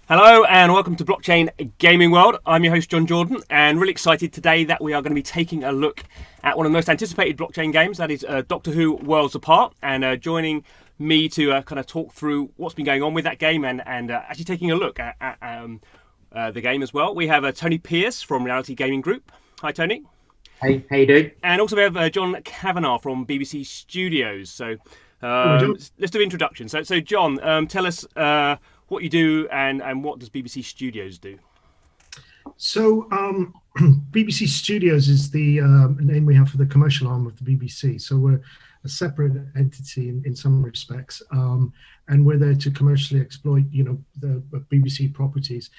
Hello and welcome to Blockchain Gaming World. I'm your host John Jordan, and really excited today that we are going to be taking a look at one of the most anticipated blockchain games, that is Doctor Who Worlds Apart. And joining me to kind of talk through what's been going on with that game and actually taking a look at the game as well, we have Tony Pierce from Rarity Gaming Group. Hi, Tony. Hey, how you doing? And also we have John Kavanagh from BBC Studios. So Hello, John. let's do introduction. So John, tell us what you do and what does BBC Studios do? So, BBC Studios is the name we have for the commercial arm of the BBC. So we're a separate entity in some respects, and we're there to commercially exploit, the BBC properties,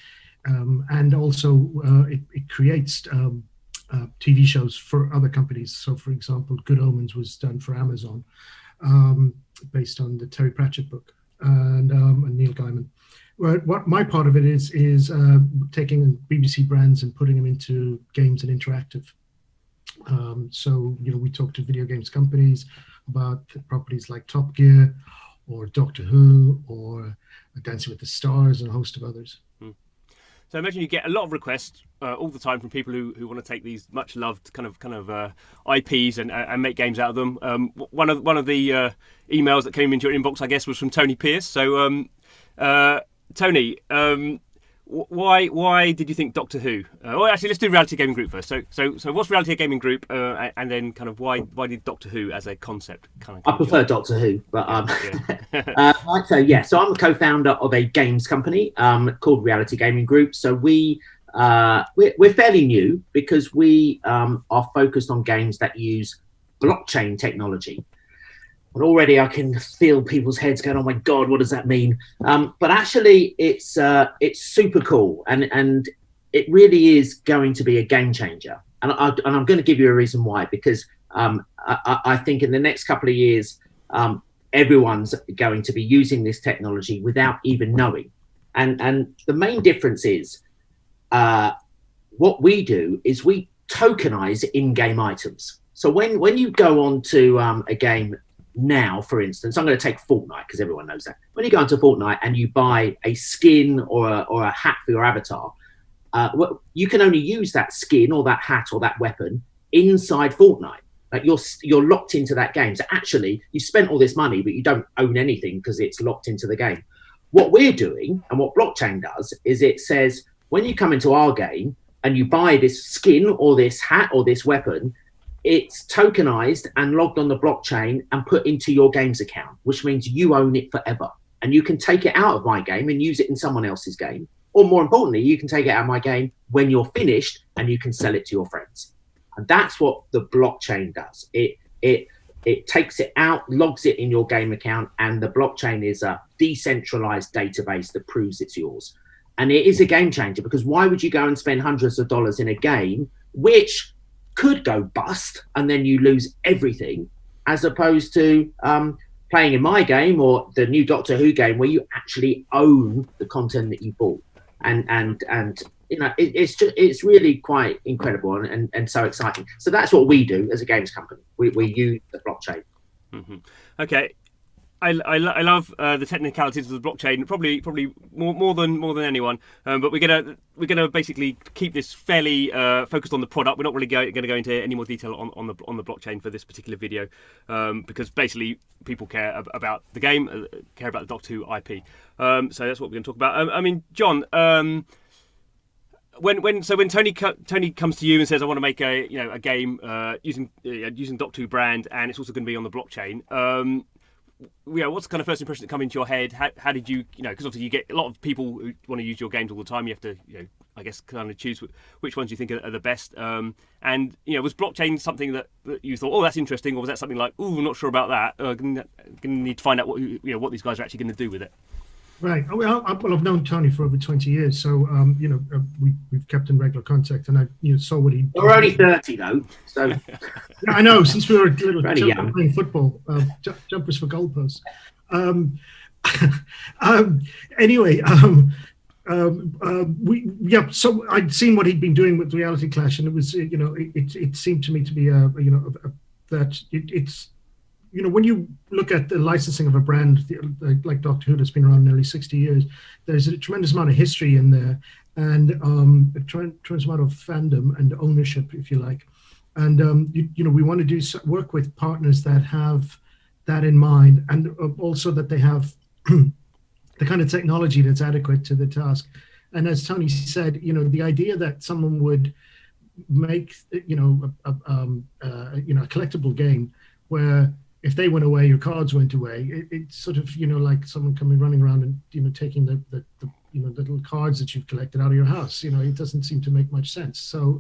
and also it creates TV shows for other companies. So, for example, Good Omens was done for Amazon, based on the Terry Pratchett book, and Neil Gaiman. What my part of it is taking BBC brands and putting them into games and interactive. So we talk to video games companies about properties like Top Gear, or Doctor Who, or Dancing with the Stars, and a host of others. So I imagine you get a lot of requests all the time from people who want to take these much loved kind of IPs and make games out of them. One of the emails that came into your inbox, I guess, was from Tony Pierce. So Tony, why did you think Doctor Who? Well, actually, let's do Reality Gaming Group first. So what's Reality Gaming Group, and then kind of why did Doctor Who as a concept kind of? I prefer Doctor Who, but Yeah. so I'm a co-founder of a games company called Reality Gaming Group. So we're fairly new because we are focused on games that use blockchain technology. But already I can feel people's heads going, "Oh my God, what does that mean?" But actually, it's super cool, and it really is going to be a game changer. And I'm going to give you a reason why, because I think in the next couple of years, everyone's going to be using this technology without even knowing. And the main difference is what we do is we tokenize in-game items. So when you go on to a game now, for instance, I'm going to take Fortnite because everyone knows that. When you go into Fortnite and you buy a skin or a hat for your avatar, you can only use that skin or that hat or that weapon inside Fortnite. Like you're locked into that game. So actually, you spent all this money, but you don't own anything because it's locked into the game. What we're doing and what blockchain does is it says when you come into our game and you buy this skin or this hat or this weapon, it's tokenized and logged on the blockchain and put into your game's account, which means you own it forever. And you can take it out of my game and use it in someone else's game. Or more importantly, you can take it out of my game when you're finished and you can sell it to your friends. And that's what the blockchain does. It takes it out, logs it in your game account, and the blockchain is a decentralized database that proves it's yours. And it is a game changer, because why would you go and spend hundreds of dollars in a game which could go bust and then you lose everything, as opposed to playing in my game or the new Doctor Who game where you actually own the content that you bought. And it's really quite incredible and so exciting. So that's what we do as a games company. We use the blockchain. Mm-hmm. Okay. I love the technicalities of the blockchain, probably more than anyone. But we're gonna basically keep this fairly focused on the product. We're not really going to go into any more detail on the blockchain for this particular video, because basically people care about the game, care about the Doctor Who IP. So that's what we're going to talk about. I mean, John. When Tony comes to you and says, "I want to make a game using Doctor Who brand, and it's also going to be on the blockchain," what's the kind of first impression that come into your head? How did you, because obviously you get a lot of people who want to use your games all the time. You have to, I guess, kind of choose which ones you think are the best. And was blockchain something that you thought, oh, that's interesting, or was that something like, oh, I'm not sure about that. Gonna need to find out what these guys are actually going to do with it. Right. Well, I've known Tony for over 20 years, so we've kept in regular contact, and I saw what he. We're only 30 though, so yeah, I know. Since we were little young. playing football, jumpers for goalposts. Anyway, So I'd seen what he'd been doing with Reality Clash, and it was, it seemed to me to be that it's when you look at the licensing of a brand like Doctor Who that's been around nearly 60 years, there's a tremendous amount of history in there, and a tremendous amount of fandom and ownership, if you like. And we want to work with partners that have that in mind, and also that they have the kind of technology that's adequate to the task. And as Tony said, the idea that someone would make a collectible game where if they went away, your cards went away. It's sort of like someone coming running around and taking the little cards that you've collected out of your house. It doesn't seem to make much sense. So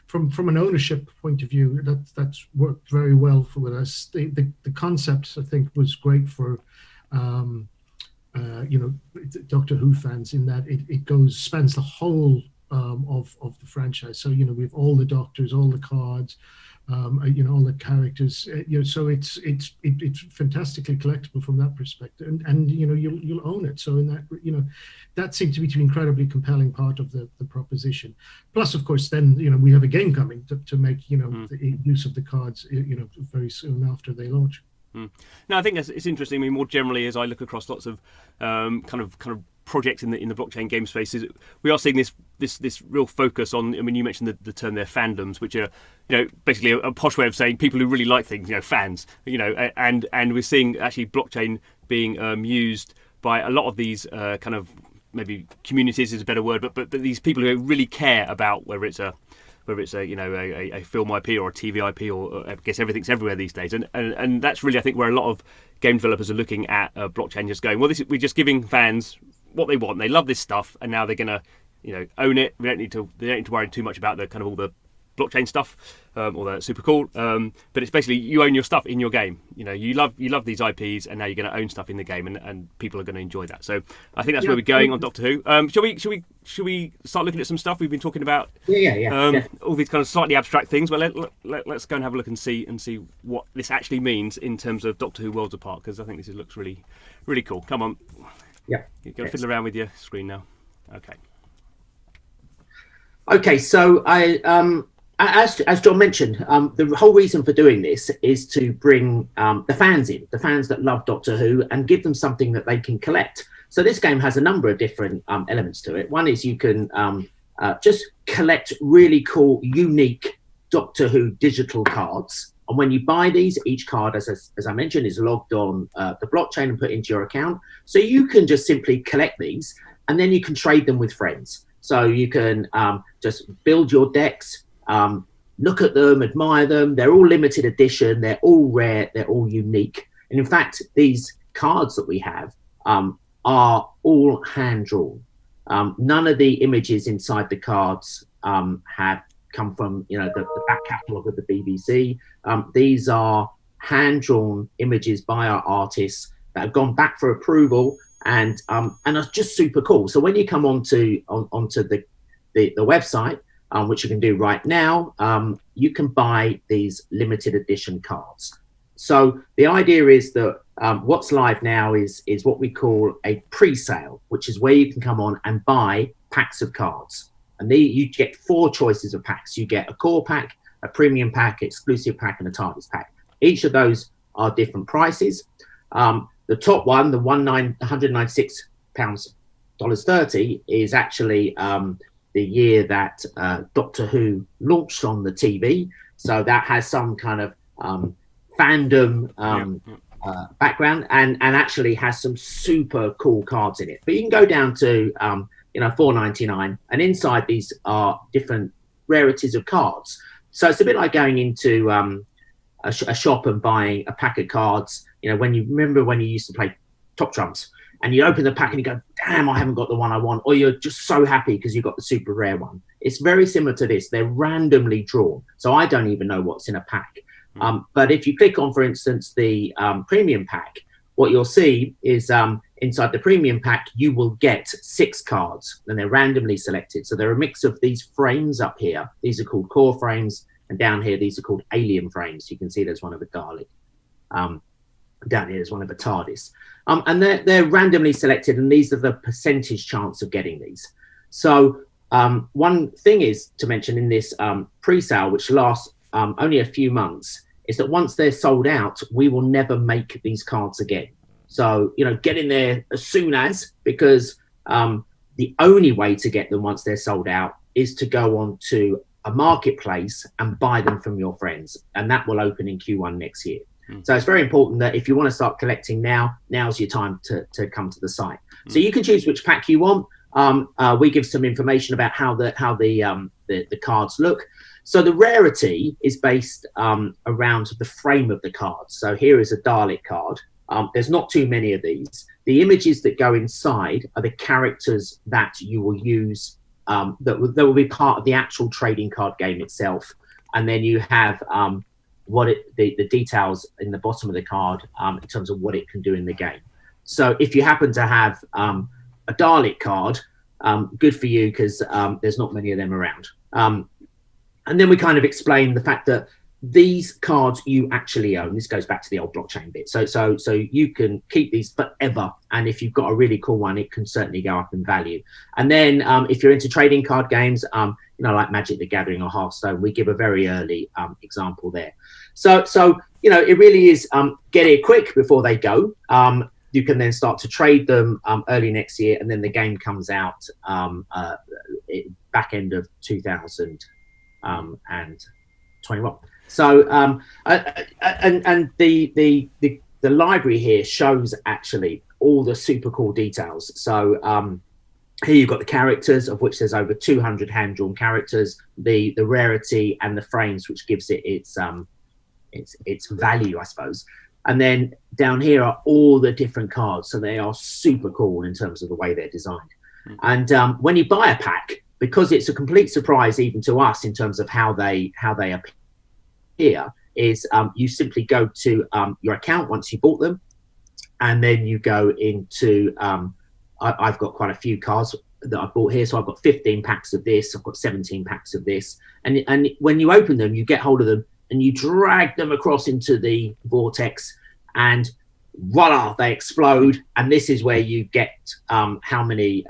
from an ownership point of view, that's worked very well with us. The concept, I think, was great for Doctor Who fans, in that it spans the whole of the franchise. So we have all the Doctors, all the cards, all the characters. So it's fantastically collectible from that perspective, and you'll own it. So in that that seemed to be an incredibly compelling part of the proposition. Plus, of course, then we have a game coming to make the use of the cards very soon after they launch. No, I think it's interesting. I mean, more generally, as I look across lots of kind of projects in the blockchain game space, we are seeing this real focus on. I mean, you mentioned the term there, fandoms, which are basically a posh way of saying people who really like things, fans. And we're seeing actually blockchain being used by a lot of these kind of, maybe communities is a better word, but these people who really care about whether it's a film IP or a TV IP, or I guess everything's everywhere these days, and that's really, I think, where a lot of game developers are looking at blockchain, just going, well, we're just giving fans what they want. They love this stuff, and now they're gonna own it. They don't need to worry too much about the kind of all the blockchain stuff, although it's super cool. But it's basically you own your stuff in your game. You love these IPs, and now you're going to own stuff in the game, and people are going to enjoy that. So I think that's where we're going on Doctor Who. Shall we start looking at some stuff we've been talking about? Yeah. All these kind of slightly abstract things. Well, let's go and have a look and see what this actually means in terms of Doctor Who Worlds Apart, because I think this looks really, really cool. Come on. Yeah. You're going to fiddle around with your screen now. Okay. So as John mentioned, the whole reason for doing this is to bring the fans that love Doctor Who, and give them something that they can collect. So this game has a number of different elements to it. One is you can just collect really cool, unique Doctor Who digital cards. And when you buy these, each card, as I mentioned, is logged on the blockchain and put into your account. So you can just simply collect these, and then you can trade them with friends. So you can just build your decks, look at them, admire them. They're all limited edition. They're all rare. They're all unique. And in fact, these cards that we have are all hand drawn. None of the images inside the cards have come from the back catalogue of the BBC. These are hand drawn images by our artists that have gone back for approval, and are just super cool. So when you come onto the website, which you can do right now, you can buy these limited edition cards. So the idea is that what's live now is what we call a pre-sale, which is where you can come on and buy packs of cards. And you get 4 choices of packs. You get a core pack, a premium pack, exclusive pack, and a TARDIS pack. Each of those are different prices. The top one, the £196.30, is actually the year that Doctor Who launched on the TV. So that has some kind of fandom background, and actually has some super cool cards in it. But you can go down to $4.99, and inside these are different rarities of cards. So it's a bit like going into a shop and buying a pack of cards. When you used to play Top Trumps, and you open the pack and you go, damn, I haven't got the one I want, or you're just so happy because you got the super rare one. It's very similar to this. They're randomly drawn, so I don't even know what's in a pack. But if you click on, for instance, the premium pack, what you'll see is inside the premium pack, you will get 6 cards, and they're randomly selected. So they're a mix of these frames up here. These are called core frames, and down here, these are called alien frames. You can see there's one of a Dalek. Down here is one of a TARDIS. And they're randomly selected, and these are the percentage chance of getting these. So one thing is to mention in this pre-sale, which lasts only a few months, is that once they're sold out, we will never make these cards again. So, get in there as soon as, because the only way to get them once they're sold out is to go on to a marketplace and buy them from your friends. And that will open in Q1 next year. So it's very important that if you want to start collecting now's your time to come to the site. So you can choose which pack you want. We give some information about how the cards look. So the rarity is based around the frame of the card. So here is a Dalek card. There's not too many of these. The images that go inside are the characters that you will use, that will be part of the actual trading card game itself. And then you have the details in the bottom of the card in terms of what it can do in the game. So if you happen to have a Dalek card, good for you, because there's not many of them around. And then we kind of explain the fact that these cards you actually own. This goes back to the old blockchain bit. So you can keep these forever, and if you've got a really cool one, it can certainly go up in value. And then if you're into trading card games, like Magic the Gathering or Hearthstone, we give a very early example there. So it really is get it quick before they go. You can then start to trade them early next year, and then the game comes out back end of 2021. So and the library here shows actually all the super cool details. So here you've got the characters, of which there's over 200 hand-drawn characters, the rarity and the frames, which gives it its value, I suppose. And then down here are all the different cards. So they are super cool in terms of the way they're designed. And when you buy a pack, because it's a complete surprise even to us in terms of how they appear, is you simply go to your account once you bought them, and then you go into I've got quite a few cards that I bought here. So I've got 15 packs of this, I've got 17 packs of this, and when you open them, you get hold of them and you drag them across into the vortex, and voila, they explode. And this is where you get how many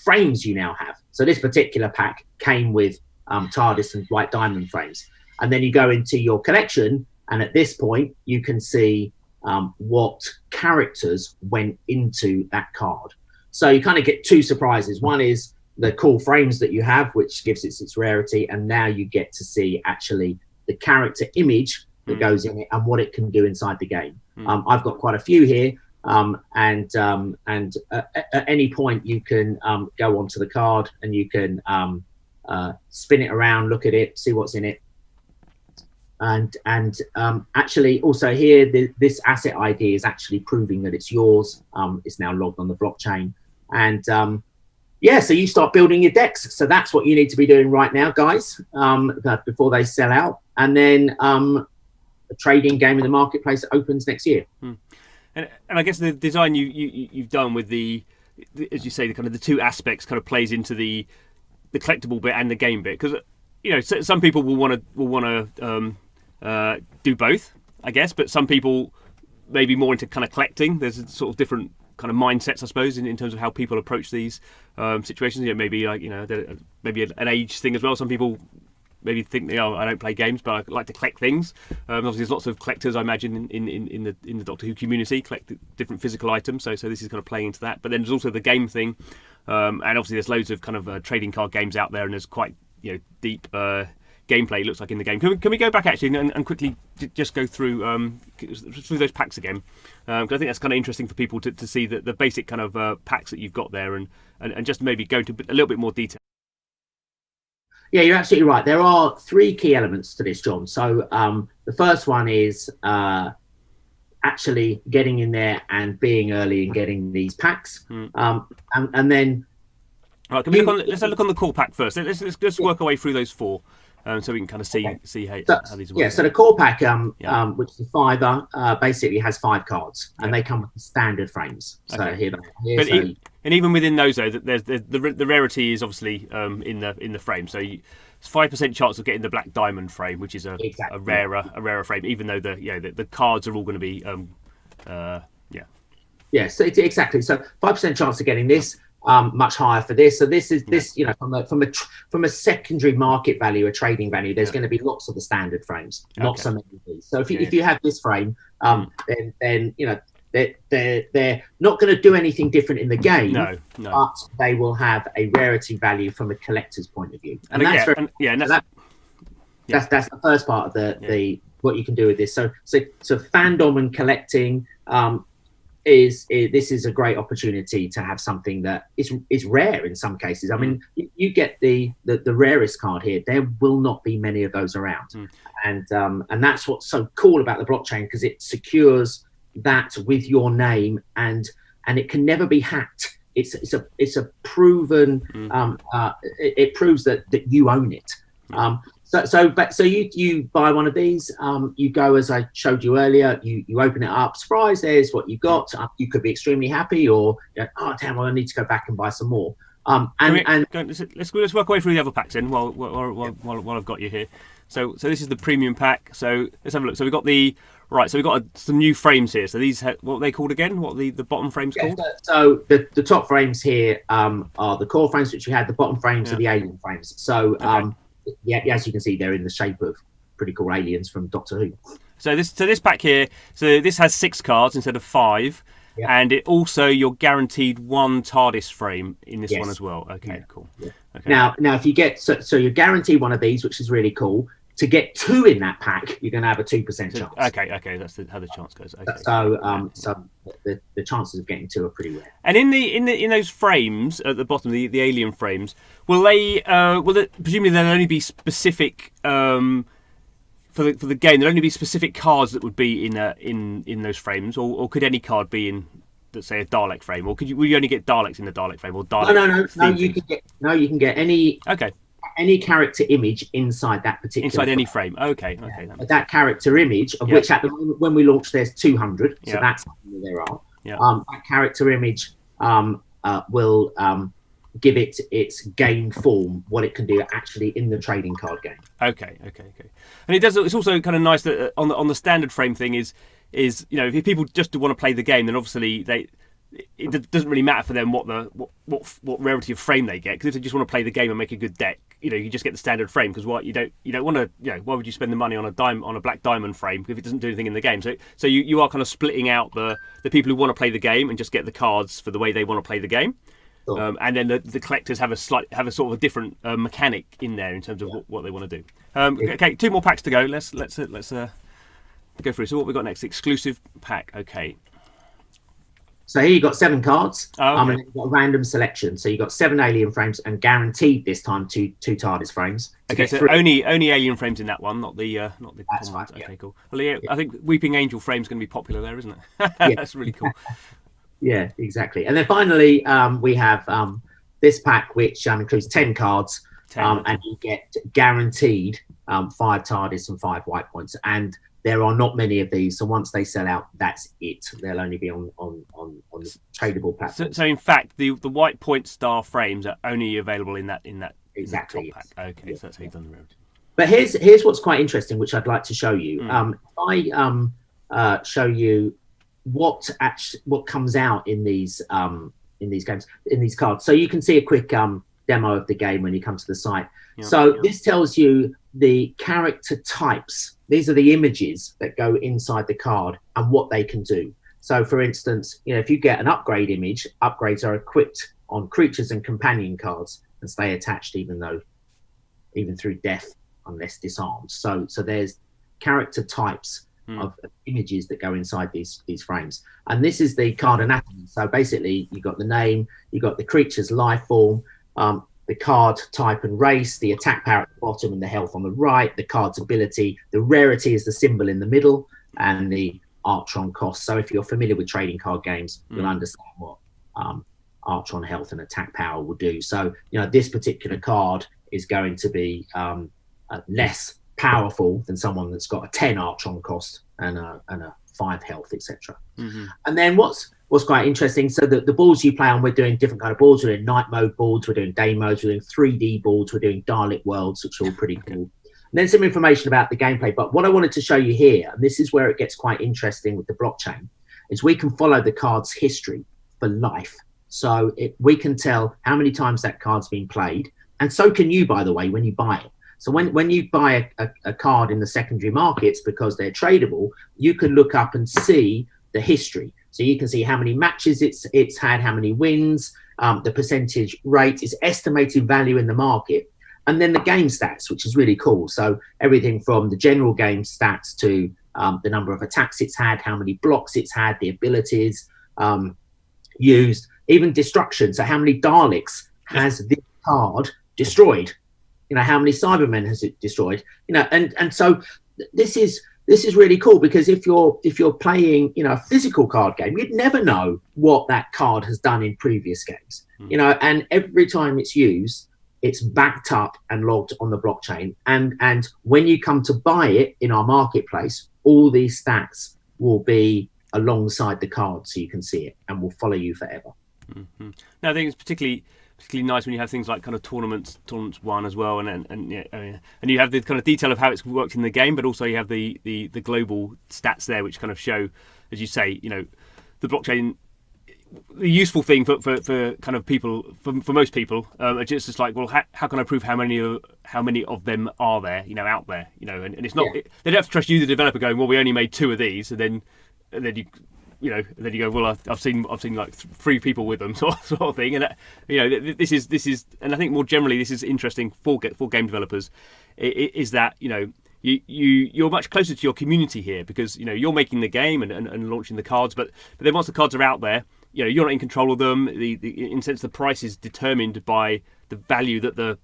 frames you now have. So this particular pack came with TARDIS and White Diamond frames. And then you go into your collection, and at this point, you can see what characters went into that card. So you kind of get two surprises. One is the cool frames that you have, which gives it its rarity. And now you get to see actually the character image that goes in it and what it can do inside the game. I've got quite a few here. And at any point, you can go onto the card and you can spin it around, look at it, see what's in it. And actually also here, this asset ID is actually proving that it's yours. It's now logged on the blockchain. And so you start building your decks. So that's what you need to be doing right now, guys, before they sell out. And then a trading game in the marketplace opens next year. And I guess the design you've done with the as you say, the kind of the two aspects kind of plays into the collectible bit and the game bit, because some people will want to do both, I guess, but some people may be more into kind of collecting. There's a sort of different kind of mindsets, I suppose, in terms of how people approach these situations. Maybe maybe an age thing as well. Some people maybe think, I don't play games, but I like to collect things. Obviously, there's lots of collectors, I imagine, in the Doctor Who community, collect different physical items. So this is kind of playing into that. But then there's also the game thing, and obviously there's loads of kind of trading card games out there, and there's quite deep gameplay, looks like, in the game. Can we go back actually and quickly just go through those packs again? Because I think that's kind of interesting for people to see the basic kind of packs that you've got there, and just maybe go into a little bit more detail. Yeah, you're absolutely right. There are three key elements to this, John. So the first one is actually getting in there and being early and getting these packs. And then... Right, let's look on the core pack first. Let's work our way through those four, so we can kind of see how these work. Yeah, so the core pack, which is a $5, basically has 5 cards, and they come with the standard frames. So here. And even within those, though, there's the rarity is obviously in the frame. So it's 5% chance of getting the Black Diamond frame, which is a rarer frame, even though the cards are all going to be so exactly. So 5% chance of getting this. much higher for this. So this is this, you know, from a secondary market value, a trading value, there's going to be lots of the standard frames, not so many of these. So if you have this frame, then you know, they're not going to do anything different in the game, but they will have a rarity value from a collector's point of view. And that's that's the first part of the what you can do with this. So fandom and collecting this is a great opportunity to have something that is rare in some cases. I mean, you get the rarest card here. There will not be many of those around, and that's what's so cool about the blockchain, because it secures that with your name, and it can never be hacked. It's a proven it proves that you own it. So you buy one of these, you go, as I showed you earlier, you open it up, surprise, there's what you've got. You could be extremely happy, or oh damn, well, I need to go back and buy some more. Let's work our way through the other packs then while I've got you here. So this is the premium pack. So let's have a look. So we've got some new frames here. So these, what are they called again? What are the bottom frames called? So the top frames here are the core frames, which you had. The bottom frames are the alien frames. So as you can see, they're in the shape of pretty cool aliens from Doctor Who. So this pack here, so this has 6 cards instead of 5, and it also, you're guaranteed 1 TARDIS frame in this one as well. Okay, cool. Yeah. Okay. Now if you get so you're guaranteed one of these, which is really cool. To get 2 in that pack, you're going to have a 2% chance. Okay, that's how the chance goes. Okay. So the chances of getting 2 are pretty rare. And in those frames at the bottom, the alien frames, will presumably there'll only be specific for the game? There'll only be specific cards that would be in those frames, or could any card be in, let's say, a Dalek frame, or will you only get Daleks in the Dalek frame, or Dalek? No, you can get any. Okay. Any character image inside that particular inside any frame. Okay. That character image, of which at the moment when we launch there's 200, so that's how many there are. That character image will give it its game form, what it can do actually in the trading card game. Okay. And it's also kind of nice that on the standard frame thing is you know, if people just want to play the game, then obviously it doesn't really matter for them what rarity of frame they get, because if they just want to play the game and make a good deck, you know, you just get the standard frame, because you don't want to, you know, why would you spend the money on a black diamond frame if it doesn't do anything in the game? So you are kind of splitting out the people who want to play the game and just get the cards for the way they want to play the game. Sure. And then the collectors have a sort of a different mechanic in there in terms of what they want to do. Okay, 2 more packs to go. Let's go through. So what we got next? Exclusive pack. Okay. So here you've got 7 cards, and you've got a random selection. So you've got 7 alien frames, and guaranteed this time 2 TARDIS frames. Okay, so only alien frames in that one, not the That's right. Okay, cool. Well, I think Weeping Angel frame's going to be popular there, isn't it? That's really cool. Yeah, exactly. And then finally, we have this pack, which includes 10 cards, and you get guaranteed 5 TARDIS and 5 white points. And there are not many of these, so once they sell out, that's it. They'll only be on tradable platforms. So in fact, the white point star frames are only available in that exactly top pack. Okay, so that's how you've done the rarity. But here's what's quite interesting, which I'd like to show you. If I show you what comes out in these games, in these cards, so you can see a quick demo of the game when you come to the site. This tells you the character types. These are the images that go inside the card and what they can do. So for instance, you know, if you get an upgrade image, upgrades are equipped on creatures and companion cards and stay attached even through death unless disarmed. So there's character types of images that go inside these frames. And this is the card anatomy. So basically you've got the name, you've got the creature's life form, the card type and race, the attack power at the bottom and the health on the right, the card's ability, the rarity is the symbol in the middle, and the Artron cost. So if you're familiar with trading card games, you'll understand what Artron health and attack power will do. So, you know, this particular card is going to be less powerful than someone that's got a 10 Artron cost and a 5 health, etc. And then what's quite interesting, so the boards you play on, we're doing different kind of boards. We're doing night mode boards, we're doing day modes, we're doing 3D boards, we're doing Dalek worlds, which are all pretty cool. And then some information about the gameplay. But what I wanted to show you here, and this is where it gets quite interesting with the blockchain, is we can follow the card's history for life. So we can tell how many times that card's been played. And so can you, by the way, when you buy it. So when you buy a card in the secondary markets, because they're tradable, you can look up and see the history. So you can see how many matches it's had, how many wins, the percentage rate, its estimated value in the market, and then the game stats, which is really cool. So everything from the general game stats to the number of attacks it's had, how many blocks it's had, the abilities used, even destruction. So how many Daleks has this card destroyed? You know, how many Cybermen has it destroyed? You know, and so this is really cool, because if you're playing, you know, a physical card game, you'd never know what that card has done in previous games. You know, and every time it's used, it's backed up and logged on the blockchain. And when you come to buy it in our marketplace, all these stats will be alongside the card, so you can see it and will follow you forever. Mm-hmm. Now, I think it's particularly nice when you have things like kind of tournaments won as well, and you have the kind of detail of how it's worked in the game, but also you have the global stats there, which kind of show, as you say, you know, the blockchain. The useful thing for kind of people, for most people, it's like, well, how can I prove how many of them are there, you know, out there, you know, and it's not, they don't have to trust you, the developer, going, well, we only made 2 of these, and then you know, then you go, well, I've seen like 3 people with them, sort of thing, and you know, this is, and I think more generally, this is interesting for game developers, is that, you know, you're much closer to your community here, because, you know, you're making the game and launching the cards, but then once the cards are out there, you know, you're not in control of them. In a sense, the price is determined by the value that the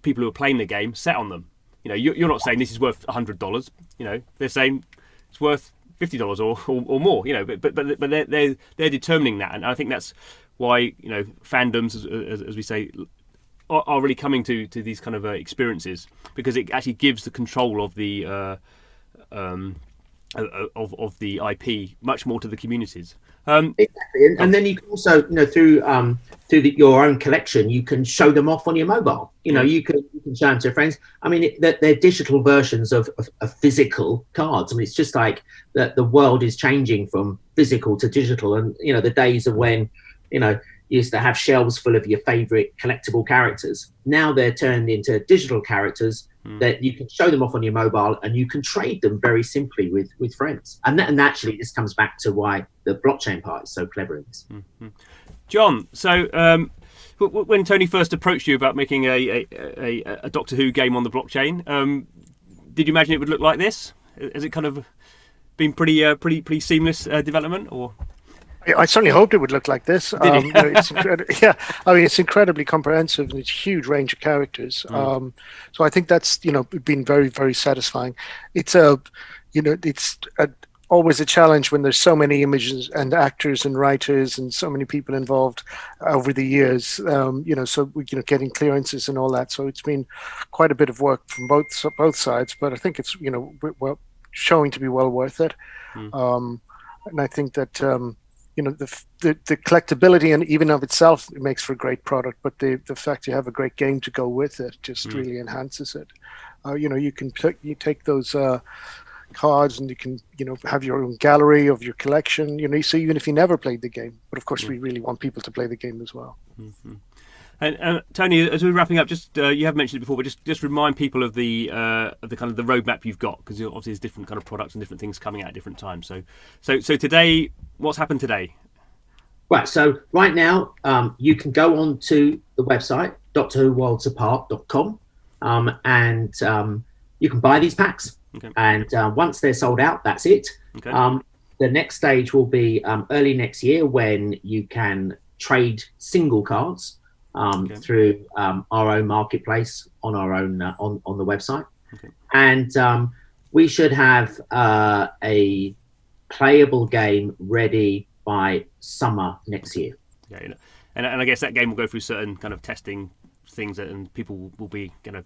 people who are playing the game set on them. You know, you're not saying this is worth $100. You know, they're saying it's worth $50 or more. You know, but they're determining that, and I think that's why, you know, fandoms, as we say, are really coming to these kind of experiences, because it actually gives the control of the of the IP much more to the communities. Exactly, and then you can also, you know, through your own collection, you can show them off on your mobile. You know, you can show them to friends. I mean, they're digital versions of physical cards. I mean, it's just like that. The world is changing from physical to digital, and, you know, the days of when, you know, you used to have shelves full of your favorite collectible characters. Now they're turned into digital characters that you can show them off on your mobile, and you can trade them very simply with friends. And actually, this comes back to why the blockchain part is so clever in this. Mm-hmm. John, so when Tony first approached you about making a Doctor Who game on the blockchain, did you imagine it would look like this? Has it kind of been pretty seamless development, or? I certainly hoped it would look like this. You know, it's yeah, I mean, it's incredibly comprehensive, and it's a huge range of characters. So I think that's, you know, been very, very satisfying. It's always a challenge when there's so many images and actors and writers and so many people involved over the years. You know, so getting clearances and all that. So it's been quite a bit of work from both sides, but I think it's, you know, showing to be well worth it. And I think that. You know, the collectability and even of itself, it makes for a great product, but the fact you have a great game to go with it just really enhances it. You know, you take those cards, and you can, you know, have your own gallery of your collection. You know, so even if you never played the game, but of course we really want people to play the game as well. Mm-hmm. And Tony, as we're wrapping up, just you have mentioned it before, but just remind people of the kind of the roadmap you've got, because obviously there's different kind of products and different things coming out at different times. So today, what's happened today? Right. So right now, you can go on to the website DoctorWhoWorldsApart.com, and you can buy these packs. Okay. And once they're sold out, that's it. Okay. The next stage will be early next year, when you can trade single cards. Through our own marketplace on our own on the website. Okay. And we should have a playable game ready by summer next year. Yeah, you know, and I guess that game will go through certain kind of testing things, and people will be kind of,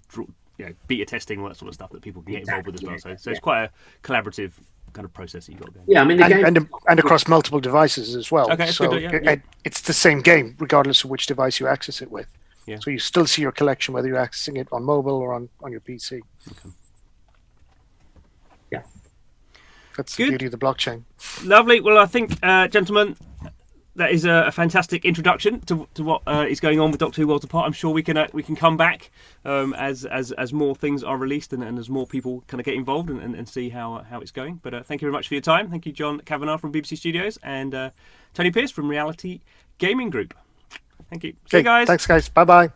you know, beta testing, all that sort of stuff that people can get involved with as well. So it's quite a collaborative kind of process that you've got going. Yeah, I mean, and across multiple devices as well. Okay, so good, it's the same game regardless of which device you access it with. Yeah. So you still see your collection whether you're accessing it on mobile or on your PC. Okay. Yeah, that's the beauty of the blockchain. Lovely. Well, I think, gentlemen, that is a fantastic introduction to what is going on with Doctor Who Worlds Apart. I'm sure we can come back as more things are released and as more people kind of get involved and see how it's going. But thank you very much for your time. Thank you, John Kavanagh from BBC Studios and Tony Pierce from Reality Gaming Group. Thank you. See you guys. Thanks, guys. Bye-bye.